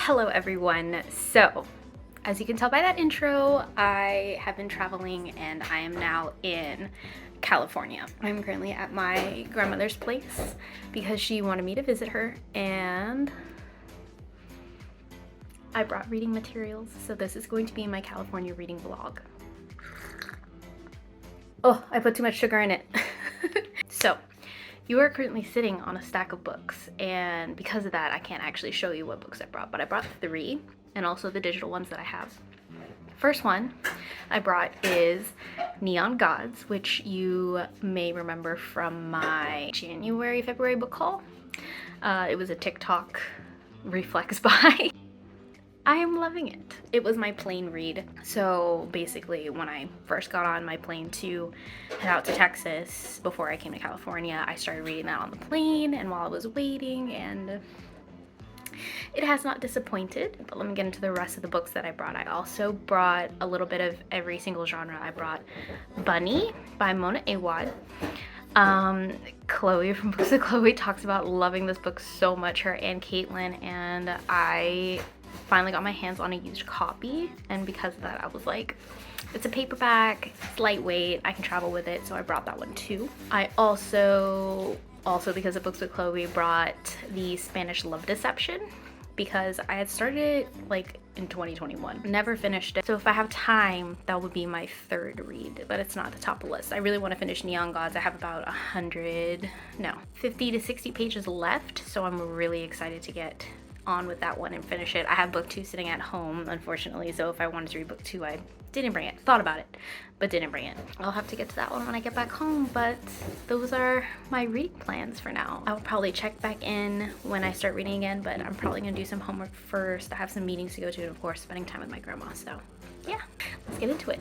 Hello everyone. So, as you can tell by that intro, I have been traveling and I am now in California. I'm currently at my grandmother's place because she wanted me to visit her, and I brought reading materials, so this is going to be my California reading vlog. Oh, I put too much sugar in it. So, you are currently sitting on a stack of books, and because of that, I can't actually show you what books I brought, but I brought 3, and also the digital ones that I have. First one I brought is Neon Gods, which you may remember from my February book haul. It was a TikTok reflex buy. I am loving it. It was my plane read. So basically, when I first got on my plane to head out to Texas before I came to California, I started reading that on the plane and while I was waiting, and it has not disappointed. But let me get into the rest of the books that I brought. I also brought a little bit of every single genre. I brought Bunny by Mona Awad. Chloe from Books with Chloe talks about loving this book so much, her and Caitlin, and I finally got my hands on a used copy, and because of that I was like, it's a paperback, it's lightweight, I can travel with it, so I brought that one too. I also because of Books with Chloe, brought the Spanish Love Deception because I had started it like in 2021, never finished it, so if I have time that would be my 3rd read, but it's not at the top of the list. I really want to finish Neon Gods. I have about 50 to 60 pages left, so I'm really excited to get on with that one and finish it. I have book 2 sitting at home, unfortunately, so if I wanted to read book 2, I didn't bring it. Thought about it, but didn't bring it. I'll have to get to that one when I get back home, but those are my reading plans for now. I'll probably check back in when I start reading again, but I'm probably gonna do some homework first. I have some meetings to go to, and of course, spending time with my grandma, so yeah, let's get into it.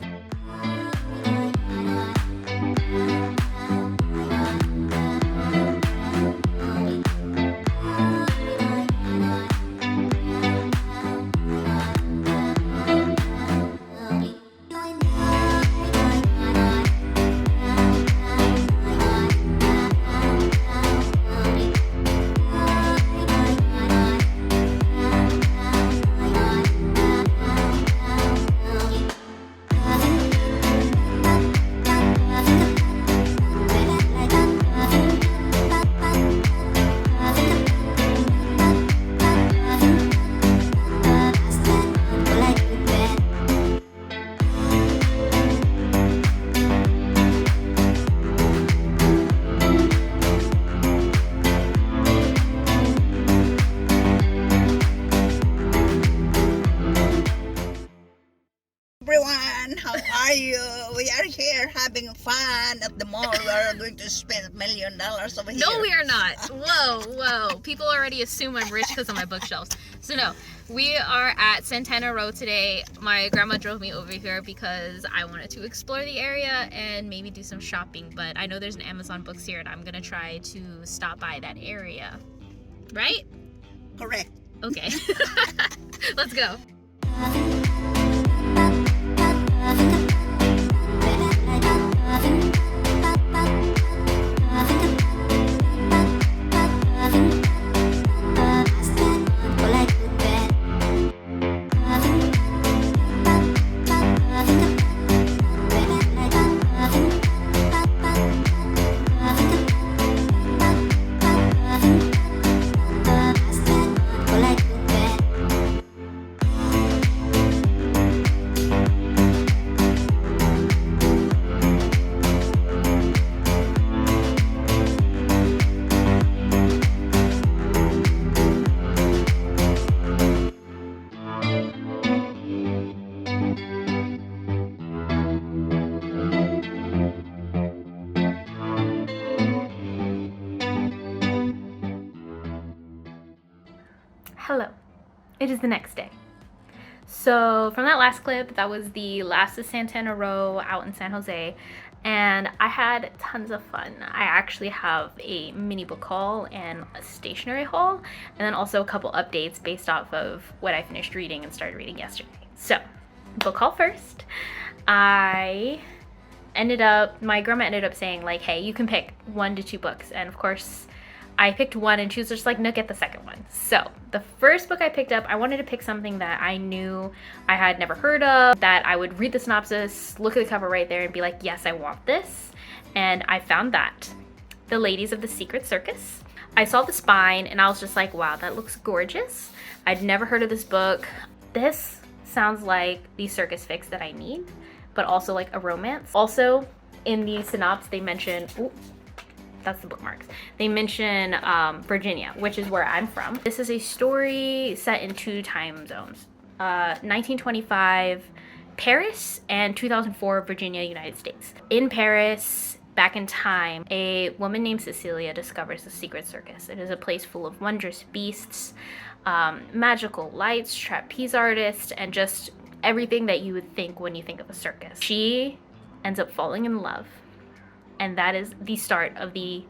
Everyone, how are you? We are here having fun at the mall. We are going to spend $1 million over here. No, we are not. Whoa. People already assume I'm rich because of my bookshelves. So no, we are at Santana Row today. My grandma drove me over here because I wanted to explore the area and maybe do some shopping. But I know there's an Amazon Books here, and I'm gonna try to stop by that area. Right? Correct. Okay. Let's go. Hello, it is the next day. So from that last clip, that was the last of Santana Row out in San Jose, and I had tons of fun. I actually have a mini book haul and a stationery haul, and then also a couple updates based off of what I finished reading and started reading yesterday. So, book haul first. My grandma ended up saying like, hey, you can pick 1 to 2 books, and of course I picked one and she was just like, no, get the second one. So the first book I picked up, I wanted to pick something that I knew I had never heard of, that I would read the synopsis, look at the cover right there and be like, yes, I want this. And I found that. The Ladies of the Secret Circus. I saw the spine and I was just like, wow, that looks gorgeous. I'd never heard of this book. This sounds like the circus fix that I need, but also like a romance. Also in the synopsis, they mention, ooh, that's the bookmarks. They mention Virginia, which is where I'm from. This is a story set in 2 time zones. 1925 Paris and 2004 Virginia, United States. In Paris, back in time, a woman named Cecilia discovers the secret circus. It is a place full of wondrous beasts, magical lights, trapeze artists, and just everything that you would think when you think of a circus. She ends up falling in love. And that is the start of the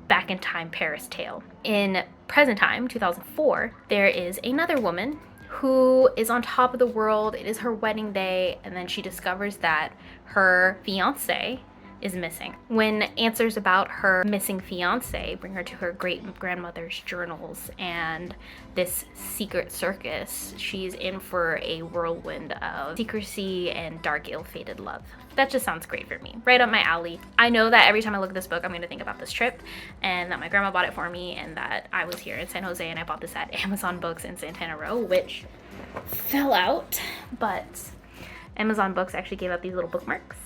back in time Paris tale. In present time, 2004, there is another woman who is on top of the world. It is her wedding day, and then she discovers that her fiance is missing. When answers about her missing fiance bring her to her great-grandmother's journals and this secret circus, she's in for a whirlwind of secrecy and dark, ill-fated love. That just sounds great for me. Right up my alley. I know that every time I look at this book, I'm going to think about this trip and that my grandma bought it for me and that I was here in San Jose and I bought this at Amazon Books in Santana Row, which fell out, but Amazon Books actually gave out these little bookmarks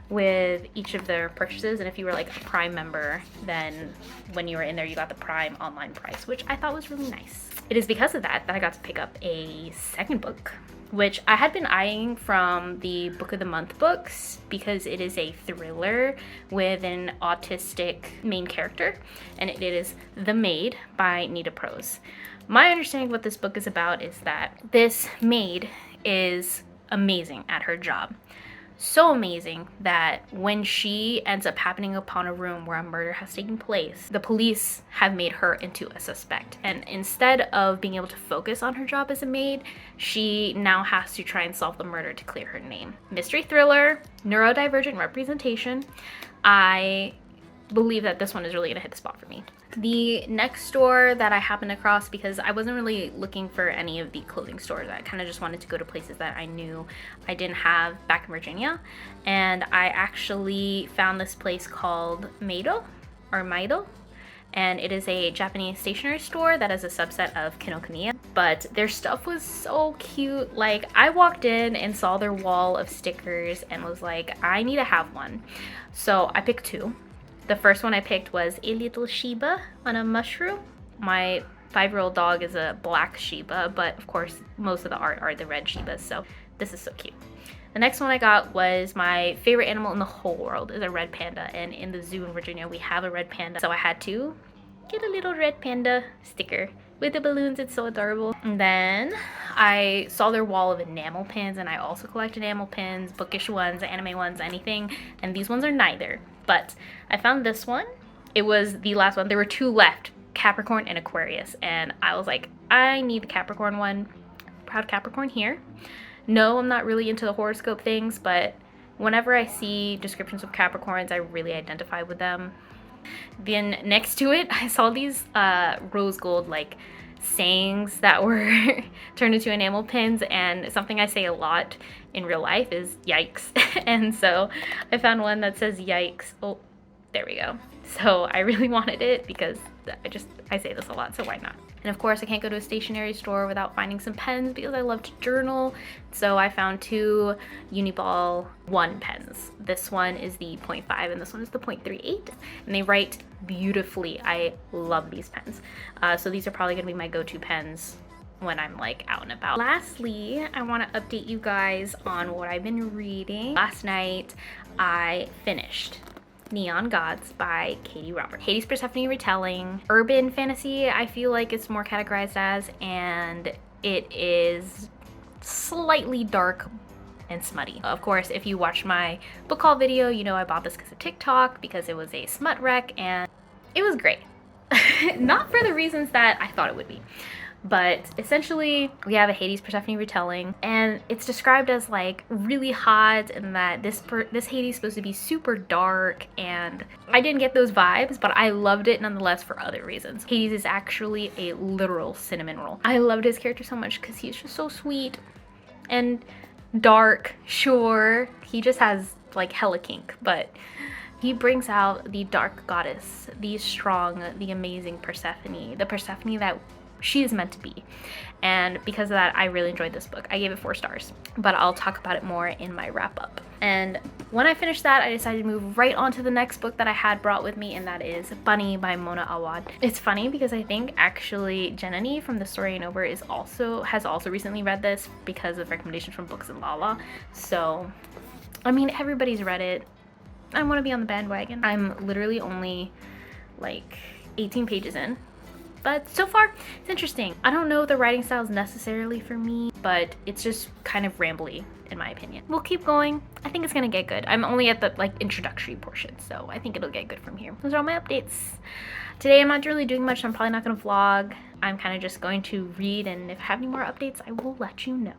with each of their purchases, and if you were like a Prime member, then when you were in there you got the Prime online price, which I thought was really nice. It is because of that that I got to pick up a second book, which I had been eyeing from the Book of the Month books because it is a thriller with an autistic main character, and it is The Maid by Nita Prose. My understanding of what this book is about is that this maid is amazing at her job. So amazing that when she ends up happening upon a room where a murder has taken place, the police have made her into a suspect. And instead of being able to focus on her job as a maid, she now has to try and solve the murder to clear her name. Mystery thriller, neurodivergent representation. I believe that this one is really gonna hit the spot for me. The next store that I happened across, because I wasn't really looking for any of the clothing stores, I kind of just wanted to go to places that I knew I didn't have back in Virginia, and I actually found this place called Maido, and it is a Japanese stationery store that is a subset of Kinokuniya, but their stuff was so cute. Like, I walked in and saw their wall of stickers and was like, I need to have one. So I picked 2. The first one I picked was a little Shiba on a mushroom. My 5-year-old dog is a black Shiba, but of course most of the art are the red Shibas, so this is so cute. The next one I got was my favorite animal in the whole world is a red panda, and in the zoo in Virginia we have a red panda, so I had to get a little red panda sticker with the balloons. It's so adorable. And then I saw their wall of enamel pins, and I also collect enamel pins, bookish ones, anime ones, anything, and these ones are neither. But I found this one. It was the last one. There were 2 left, Capricorn and Aquarius, and I was like, I need the Capricorn one. Proud Capricorn here. No, I'm not really into the horoscope things, but whenever I see descriptions of Capricorns, I really identify with them. Then next to it, I saw these rose gold like sayings that were turned into enamel pins, and something I say a lot in real life is yikes. And so I found one that says yikes. Oh, there we go. So I really wanted it because I say this a lot, so why not? And of course I can't go to a stationery store without finding some pens because I love to journal. So I found 2 Uniball 1 pens. This one is the 0.5 and this one is the 0.38, and they write beautifully. I love these pens. So these are probably gonna be my go-to pens when I'm like out and about. Lastly, I want to update you guys on what I've been reading. Last night I finished Neon Gods by Katie Roberts. Hades Persephone retelling. Urban fantasy, I feel like it's more categorized as, and it is slightly dark and smutty. Of course, if you watched my book haul video, you know I bought this because of TikTok, because it was a smut rec, and it was great. Not for the reasons that I thought it would be. But essentially, we have a Hades Persephone retelling, and it's described as like really hot, and that this Hades is supposed to be super dark, and I didn't get those vibes, but I loved it nonetheless for other reasons. Hades is actually a literal cinnamon roll. I loved his character so much because he's just so sweet and dark. Sure, he just has like hella kink, but he brings out the dark goddess, the strong, the amazing Persephone, the Persephone that she is meant to be. And because of that, I really enjoyed this book. I gave it 4 stars, but I'll talk about it more in my wrap up. And when I finished that, I decided to move right on to the next book that I had brought with me, and that is Bunny by Mona Awad. It's funny because I think actually Jenny from The Story Ain't Over has also recently read this because of recommendations from Books and Lala. So, I mean, everybody's read it. I want to be on the bandwagon. I'm literally only like 18 pages in. But so far, it's interesting. I don't know if the writing style is necessarily for me, but it's just kind of rambly in my opinion. We'll keep going. I think it's gonna get good. I'm only at the like introductory portion, so I think it'll get good from here. Those are all my updates. Today I'm not really doing much, so I'm probably not gonna vlog. I'm kind of just going to read, and if I have any more updates, I will let you know.